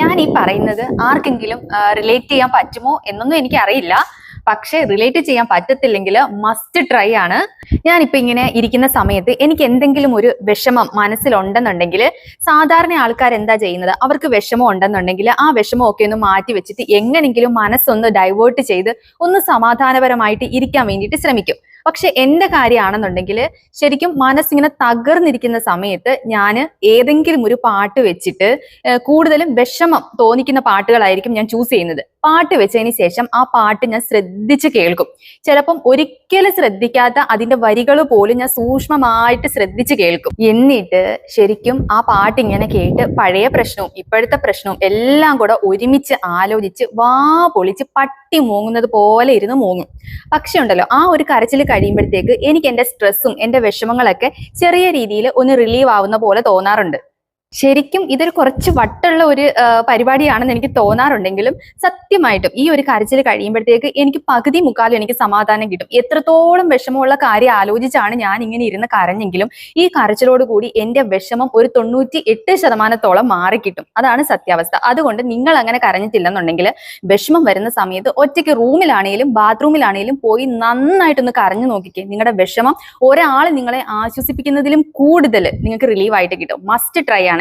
ഞാൻ ഈ പറയുന്നത് ആർക്കെങ്കിലും റിലേറ്റ് ചെയ്യാൻ പറ്റുമോ എന്നൊന്നും എനിക്കറിയില്ല. പക്ഷെ റിലേറ്റ് ചെയ്യാൻ പറ്റത്തില്ലെങ്കിൽ മസ്റ്റ് ട്രൈ ആണ്. ഞാനിപ്പോ ഇങ്ങനെ ഇരിക്കുന്ന സമയത്ത് എനിക്ക് എന്തെങ്കിലും ഒരു വിഷമം മനസ്സിലുണ്ടെന്നുണ്ടെങ്കിൽ സാധാരണ ആൾക്കാർ എന്താ ചെയ്യുന്നത്, അവർക്ക് വിഷമം ഉണ്ടെന്നുണ്ടെങ്കിൽ ആ വിഷമം ഒക്കെ ഒന്ന് മാറ്റി വെച്ചിട്ട് എങ്ങനെങ്കിലും മനസ്സൊന്ന് ഡൈവേർട്ട് ചെയ്ത് ഒന്ന് സമാധാനപരമായിട്ട് ഇരിക്കാൻ വേണ്ടിയിട്ട് ശ്രമിക്കും. പക്ഷെ എന്റെ കാര്യമാണെന്നുണ്ടെങ്കിൽ ശരിക്കും മനസ്സിങ്ങനെ തകർന്നിരിക്കുന്ന സമയത്ത് ഞാൻ ഏതെങ്കിലും ഒരു പാട്ട് വെച്ചിട്ട് കൂടുതലും വിഷമം തോന്നിക്കുന്ന പാട്ടുകളായിരിക്കും ഞാൻ ചൂസ് ചെയ്യുന്നത്. പാട്ട് വെച്ചതിന് ശേഷം ആ പാട്ട് ഞാൻ ശ്രദ്ധിച്ച് കേൾക്കും. ചിലപ്പം ഒരിക്കലും ശ്രദ്ധിക്കാത്ത അതിന്റെ വരികൾ പോലും ഞാൻ സൂക്ഷ്മമായിട്ട് ശ്രദ്ധിച്ച് കേൾക്കും. എന്നിട്ട് ശരിക്കും ആ പാട്ട് ഇങ്ങനെ കേട്ട് പഴയ പ്രശ്നവും ഇപ്പോഴത്തെ പ്രശ്നവും എല്ലാം കൂടെ ഒരുമിച്ച് ആലോചിച്ച് വാ പൊളിച്ച് പട്ടി മൂങ്ങുന്നത് പോലെ ഇരുന്ന് മൂങ്ങും. പക്ഷെ ഉണ്ടല്ലോ, ആ ഒരു കരച്ചിൽ കഴിയുമ്പോഴത്തേക്ക് എനിക്ക് എന്റെ സ്ട്രെസ്സും എന്റെ വിഷമങ്ങളൊക്കെ ചെറിയ രീതിയിൽ ഒന്ന് റിലീവ് ആവുന്ന പോലെ തോന്നാറുണ്ട്. ശരിക്കും ഇതൊരു കുറച്ച് വട്ടുള്ള ഒരു പരിപാടിയാണെന്ന് എനിക്ക് തോന്നാറുണ്ടെങ്കിലും സത്യമായിട്ടും ഈ ഒരു കരച്ചിൽ കഴിയുമ്പോഴത്തേക്ക് എനിക്ക് പകുതി മുക്കാലും എനിക്ക് സമാധാനം കിട്ടും. എത്രത്തോളം വിഷമമുള്ള കാര്യം ആലോചിച്ചാണ് ഞാൻ ഇങ്ങനെ ഇരുന്ന് കരഞ്ഞെങ്കിലും ഈ കരച്ചിലോട് കൂടി എന്റെ വിഷമം ഒരു 98% മാറിക്കിട്ടും. അതാണ് സത്യാവസ്ഥ. അതുകൊണ്ട് നിങ്ങൾ അങ്ങനെ കരഞ്ഞിട്ടില്ലെന്നുണ്ടെങ്കിൽ വിഷമം വരുന്ന സമയത്ത് ഒറ്റയ്ക്ക് റൂമിലാണെങ്കിലും ബാത്റൂമിലാണെങ്കിലും പോയി നന്നായിട്ടൊന്ന് കരഞ്ഞു നോക്കിക്കേ. നിങ്ങളുടെ വിഷമം ഒരാൾ നിങ്ങളെ ആശ്വസിപ്പിക്കുന്നതിലും കൂടുതൽ നിങ്ങൾക്ക് റിലീവ് ആയിട്ട് കിട്ടും. മസ്റ്റ് ട്രൈ ആണ്.